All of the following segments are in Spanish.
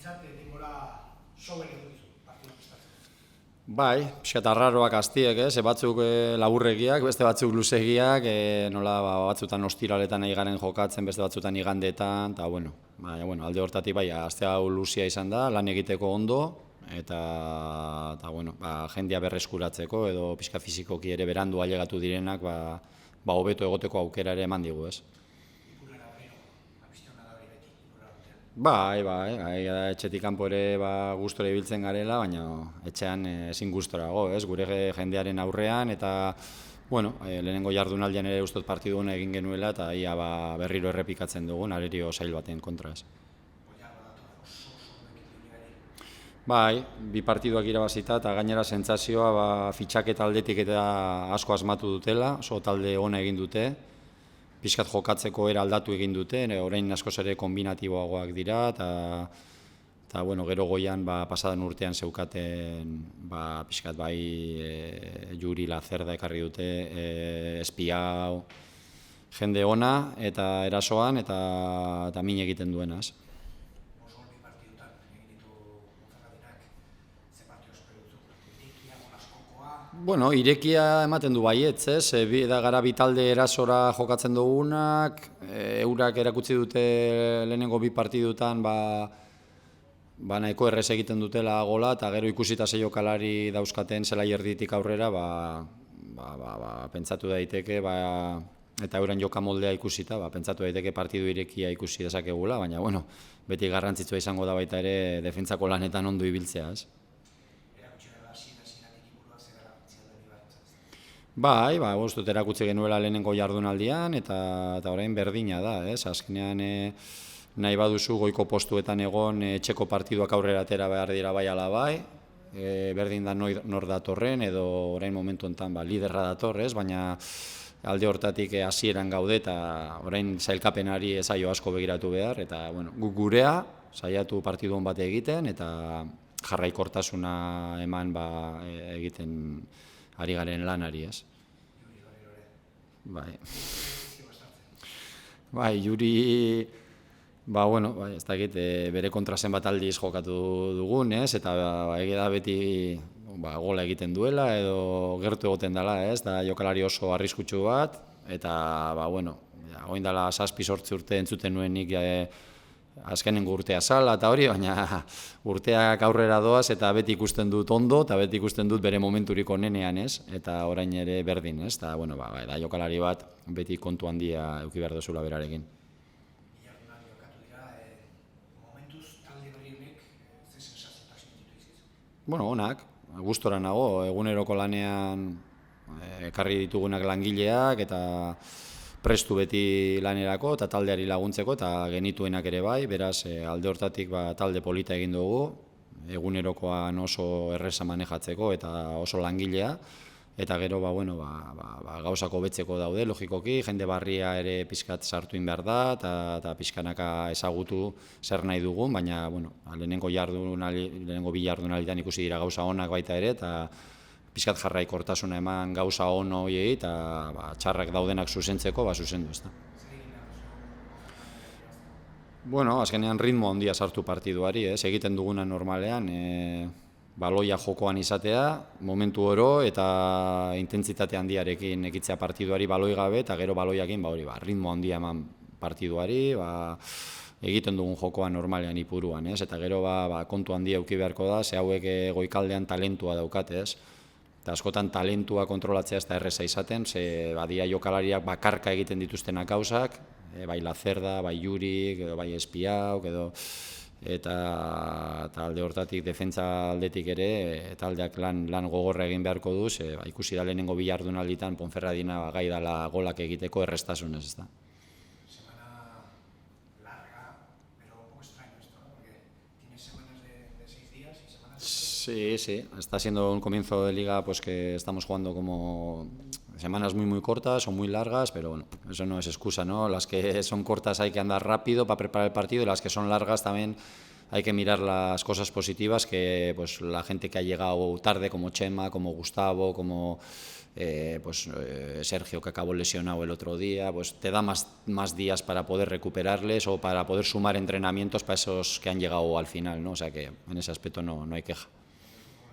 behintzat denbora sober edo dizu, partida prestatzen. Bai, pixkat arraroak aztiek, batzuk laburregiak, beste batzuk luzegiak, nola batzutan ostiraletan nahi garen jokatzen, beste batzutan igandetan, eta bueno, alde hortatik bai, azte hau luzia izan da, lan egiteko ondo, eta bueno, jendea berreskuratzeko edo pixka fizikoki ere berandu ailegatu direnak, hobeto egoteko aukera ere eman digu, ez. Bai, etxetik kanpo ere gustora ibiltzen garela, baina etxean ezin gustorago, ez, gure jendearen aurrean, eta, bueno, lehenengo jardunaldian ere ustot partidu hona egin genuela, eta ia berriro errepikatzen dugun, arerio zail baten kontra, ez. Bai, bi partiduak irabazita, eta gainera sentsazioa fitxaketa aldetik eta asko asmatu dutela, oso talde ona egin dute, pixkat jokatzeko era aldatu egin dute, orain askoz ere kombinatiboagoak dira, eta gero goian pasadan urtean zeukaten pixkat bai Juri Lazerda ekarri dute, Espiau, jende ona eta erasoan eta min egiten duenaz. Bueno, irekia ematen du baietz, ez? Da gara bi talde erasora jokatzen dugunak, eurak erakutsi dute lehenengo bi partidutan nahiko errez egiten dutela gola, eta gero ikusita sei jokalari dauzkaten zelai erditik aurrera, pentsatu daiteke, eta euren jokamoldea ikusita, pentsatu daiteke partidu irekia ikusi dezakegula, baina, bueno, beti garrantzitsua izango da baita ere defentsako lanetan ondo ibiltzea, ez? Bai, guztut erakutsi genuela lehenengo jardunaldian, eta orain berdina da, ez? Azkenean nahi baduzu goiko postuetan egon etxeko partiduak aurrera atera behar dira bai ala bai, berdin da nor datorren, edo orain momentu honetan liderra datorrez, baina alde hortatik hasieran gaude, eta orain zailkapenari ezaio asko begiratu behar, eta guk gurea saiatu partidu hon bat egiten, eta jarraikortasuna eman egiten ari garen lanari, ez? Bai, Juri, ez dakit, bere kontrazen bat aldiz jokatu dugun, ez? Eta egia da beti gola egiten duela, edo gertu egoten dela, ez? Da jokalari oso arriskutsu bat, eta, oin dela 7-8 urte entzuten nuen nik azkenengo urtea zala eta hori, baina urteak aurrera doaz eta beti ikusten dut ondo eta beti ikusten dut bere momenturik onenean, ez? Eta orain ere berdin, ez? Eta, da jokalari bat beti kontu handia eduki behar duzula berarekin. Onak, gustora nago, eguneroko lanean ekarri ditugunak langileak eta prestu beti lanerako eta taldeari laguntzeko eta genituenak ere bai, beraz alde hortatik talde polita egin dugu, egunerokoan oso erreza manejatzeko eta oso langilea, eta gero gauzak hobetzeko daude, logikoki, jende barria ere pixkat sartu behar da eta pixkanaka ezagutu zer nahi dugun, baina lehenengo bi jardunalditan ikusi dira gauza onak baita ere, eta pixkat jarraikortasuna eman gauza on horiei eta txarrak daudenak zuzentzeko, zuzendu, ez da. Azkenean ritmo handia sartu partiduari, ez? Egiten duguna normalean, baloia jokoan izatea, momentu oro eta intentsitate handiarekin ekitzea partiduari baloi gabe, eta gero baloiakin ritmo handia eman partiduari, egiten dugun jokoa normalean ipuruan, ez? Eta gero kontu handia eduki beharko da, ze hauek goikaldean talentua daukate, ez? Eta askotan talentua kontrolatzea ez da erreza izaten, ze badia jokalariak bakarka egiten dituztenak gauzak, bai Lazerda, bai Jurik, bai Espiauk, eta alde hortatik defentsa aldetik ere taldeak lan gogorra egin beharko du, ikusi da lehenengo bi jardunalditan Ponferradina gai dela golak egiteko errestasunez, ez da. Sí, está siendo un comienzo de liga pues que estamos jugando como semanas muy cortas o muy largas, pero bueno, eso no es excusa, ¿no? Las que son cortas hay que andar rápido para preparar el partido y las que son largas también hay que mirar las cosas positivas, que pues la gente que ha llegado tarde, como Chema, como Gustavo, como Sergio, que acabó lesionado el otro día, pues te da más días para poder recuperarles o para poder sumar entrenamientos para esos que han llegado al final, ¿no? O sea que en ese aspecto no hay queja.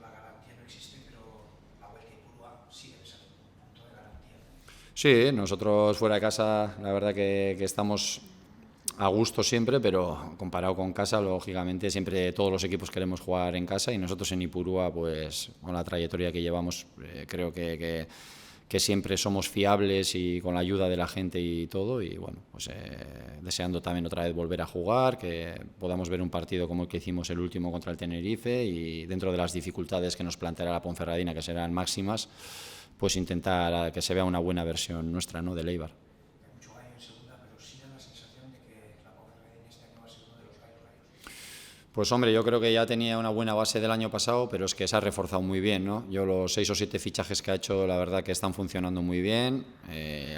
La garantía no existe, pero la Vuelta a Ipurúa sí debe ser un punto de garantía. Sí, nosotros fuera de casa, la verdad que estamos a gusto siempre, pero comparado con casa, lógicamente siempre todos los equipos queremos jugar en casa, y nosotros en Ipurúa, pues con la trayectoria que llevamos, creo que siempre somos fiables y con la ayuda de la gente y todo, y bueno, pues deseando también otra vez volver a jugar, que podamos ver un partido como el que hicimos el último contra el Tenerife, y dentro de las dificultades que nos planteará la Ponferradina, que serán máximas, pues intentar que se vea una buena versión nuestra, ¿no?, del Eibar. Hay mucho gallo en segunda, pero sí da la sensación de que la Ponferradina este año va a ser uno de los gallos. Pues hombre, yo creo que ya tenía una buena base del año pasado, pero es que se ha reforzado muy bien, ¿no? Yo los 6 o 7 fichajes que ha hecho, la verdad que están funcionando muy bien.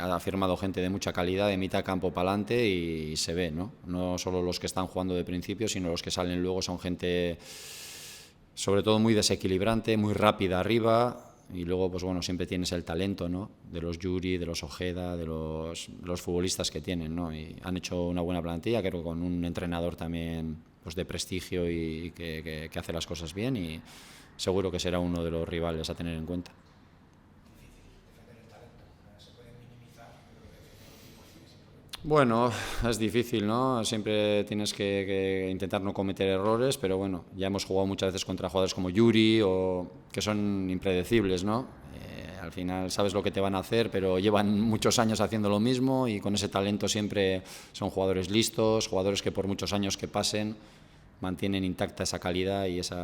Ha firmado gente de mucha calidad, de mitad campo para adelante, y se ve, ¿no? No solo los que están jugando de principio, sino los que salen luego son gente, sobre todo, muy desequilibrante, muy rápida arriba. Y luego, pues bueno, siempre tienes el talento, ¿no?, de los Yuri, de los Ojeda, de los futbolistas que tienen, ¿no? Y han hecho una buena plantilla, creo que con un entrenador también pues de prestigio y que hace las cosas bien, y seguro que será uno de los rivales a tener en cuenta. Bueno, es difícil, ¿no? Siempre tienes que intentar no cometer errores, pero bueno, ya hemos jugado muchas veces contra jugadores como Yuri, o que son impredecibles, ¿no? Al final sabes lo que te van a hacer, pero llevan muchos años haciendo lo mismo, y con ese talento siempre son jugadores listos, jugadores que por muchos años que pasen mantienen intacta esa calidad y ese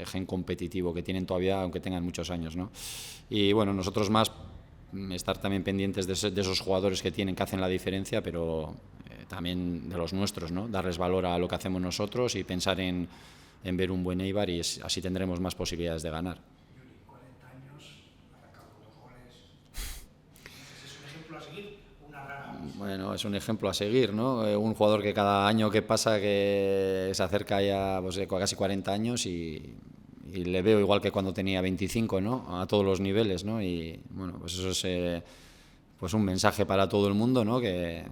gen competitivo que tienen todavía, aunque tengan muchos años, ¿no? Y bueno, nosotros más estar también pendientes de esos jugadores que hacen la diferencia, pero también de los nuestros, ¿no? Darles valor a lo que hacemos nosotros y pensar en ver un buen Eibar, y así tendremos más posibilidades de ganar. Yuri, 40 años, arrancado con 2 goles. ¿Es un ejemplo a seguir? Una rara. Bueno, es un ejemplo a seguir, ¿no? Un jugador que cada año que pasa que se acerca ya pues, casi 40 años, y le veo igual que cuando tenía 25, ¿no?, a todos los niveles, ¿no? Y bueno, pues eso es pues un mensaje para todo el mundo, ¿no?, que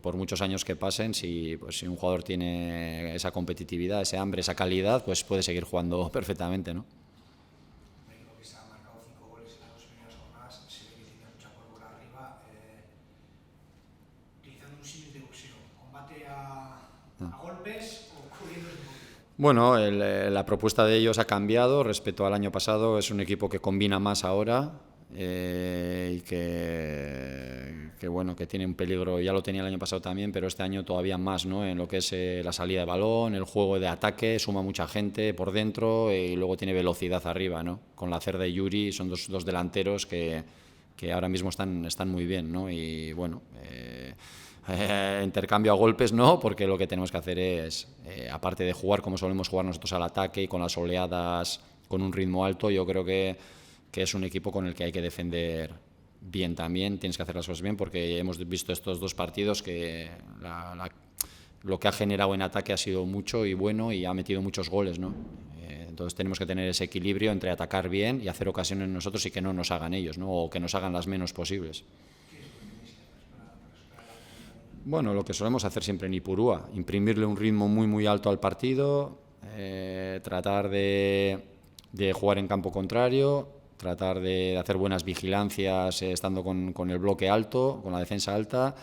por muchos años que pasen, si un jugador tiene esa competitividad, ese hambre, esa calidad, pues puede seguir jugando perfectamente, ¿no? México, que se ha marcado 5 goles en las 2 primeras jornadas, se ve que tiene mucha pólvora arriba. Utilizando un símil de boxeo, ¿combate a golpes o cubriendo el poquito? Bueno, la propuesta de ellos ha cambiado respecto al año pasado. Es un equipo que combina más ahora, y que bueno, que tiene un peligro, ya lo tenía el año pasado también, pero este año todavía más, ¿no?, en lo que es la salida de balón, el juego de ataque, suma mucha gente por dentro, y luego tiene velocidad arriba, ¿no? Con la Cerda y Yuri son dos delanteros que ahora mismo están muy bien, ¿no? Y bueno, intercambio a golpes no, porque lo que tenemos que hacer es, aparte de jugar como solemos jugar nosotros al ataque y con las oleadas con un ritmo alto, yo creo que es un equipo con el que hay que defender bien también. Tienes que hacer las cosas bien, porque hemos visto estos 2 partidos que lo que ha generado en ataque ha sido mucho y bueno, y ha metido muchos goles, ¿no? Entonces tenemos que tener ese equilibrio entre atacar bien y hacer ocasiones nosotros, y que no nos hagan ellos, ¿no?, o que nos hagan las menos posibles. Bueno, lo que solemos hacer siempre en Ipurúa, imprimirle un ritmo muy alto al partido, tratar de jugar en campo contrario, tratar de hacer buenas vigilancias estando con el bloque alto, con la defensa alta,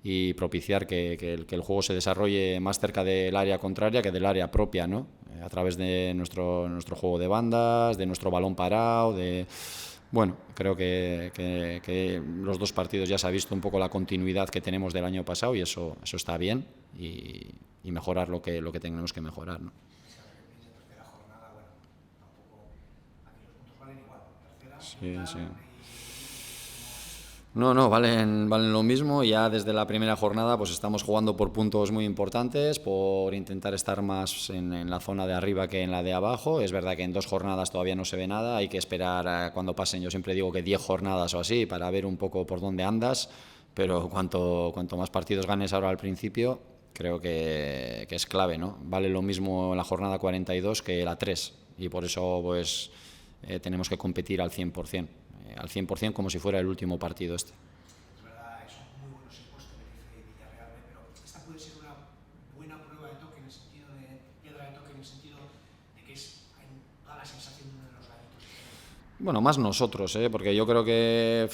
y propiciar que el juego se desarrolle más cerca del área contraria que del área propia, ¿no? A través de nuestro juego de bandas, de nuestro balón parado, Bueno, creo que los 2 partidos ya se ha visto un poco la continuidad que tenemos del año pasado, y eso está bien, y mejorar lo que tenemos que mejorar, ¿no? Tercera jornada, bueno, tampoco aquí los puntos valen igual. Tercera, Sí. segunda, No, valen lo mismo. Ya desde la primera jornada pues estamos jugando por puntos muy importantes, por intentar estar más en la zona de arriba que en la de abajo. Es verdad que en 2 jornadas todavía no se ve nada, hay que esperar a cuando pasen, yo siempre digo que 10 jornadas o así, para ver un poco por dónde andas, pero cuanto más partidos ganes ahora al principio, creo que es clave, ¿no? Vale lo mismo la jornada 42 que la 3 y por eso pues tenemos que competir al 100%, al 100% como si fuera el último partido este. Es verdad, son muy buenos equipos Tenerife y Villarreal, pero esta puede ser una buena prueba de toque en el sentido de piedra de toque en el sentido de que da la sensación de uno de los galitos. Bueno, más nosotros, porque yo creo que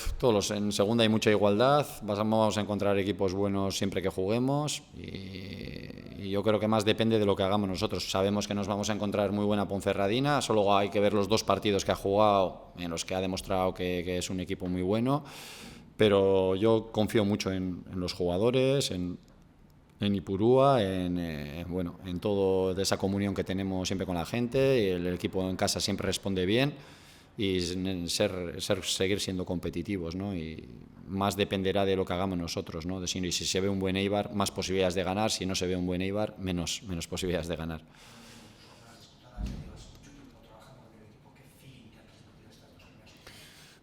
en segunda hay mucha igualdad, vamos a encontrar equipos buenos siempre que juguemos y yo creo que más depende de lo que hagamos nosotros. Sabemos que nos vamos a encontrar muy buena Ponferradina, solo hay que ver los 2 partidos que ha jugado en los que ha demostrado que es un equipo muy bueno, pero yo confío mucho en los jugadores, en Ipurúa, en todo de esa comunión que tenemos siempre con la gente, y el equipo en casa siempre responde bien y seguir siendo competitivos, ¿no? Y más dependerá de lo que hagamos nosotros, ¿no? Si se ve un buen Eibar, más posibilidades de ganar; si no se ve un buen Eibar, menos posibilidades de ganar.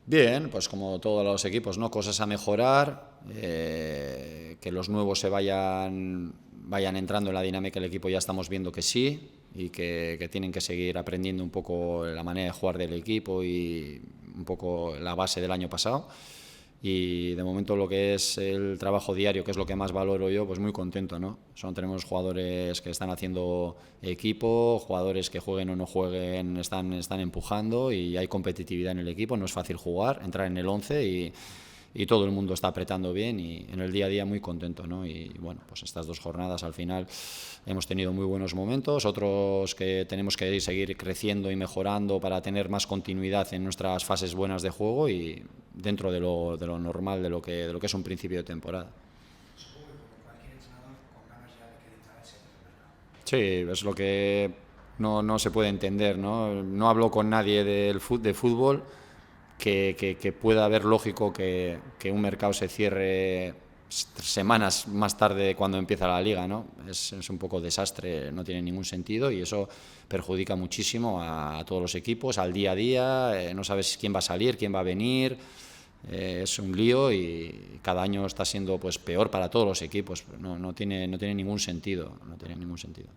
Bien, pues como todos los equipos, ¿no? Cosas a mejorar, que los nuevos se vayan entrando en la dinámica del equipo, ya estamos viendo que sí, y que tienen que seguir aprendiendo un poco la manera de jugar del equipo y un poco la base del año pasado. Y de momento lo que es el trabajo diario, que es lo que más valoro yo, pues muy contento, ¿no? Tenemos jugadores que están haciendo equipo, jugadores que jueguen o no jueguen están empujando y hay competitividad en el equipo, no es fácil jugar, entrar en el 11 y todo el mundo está apretando bien y en el día a día muy contento, ¿no? Y bueno, pues estas 2 jornadas al final hemos tenido muy buenos momentos, otros que tenemos que seguir creciendo y mejorando para tener más continuidad en nuestras fases buenas de juego y dentro de lo normal de lo que es un principio de temporada. Supongo que como cualquier entrenador con ganas ya de que entrara ese mercado. Sí, es lo que no se puede entender, ¿no? No hablo con nadie de fútbol que pueda ver lógico que un mercado se cierre semanas más tarde cuando empieza la liga, ¿no? Es un poco desastre, no tiene ningún sentido y eso perjudica muchísimo a todos los equipos, al día a día, no sabes quién va a salir, quién va a venir, es un lío y cada año está siendo pues peor para todos los equipos, no tiene ningún sentido, no tiene ningún sentido.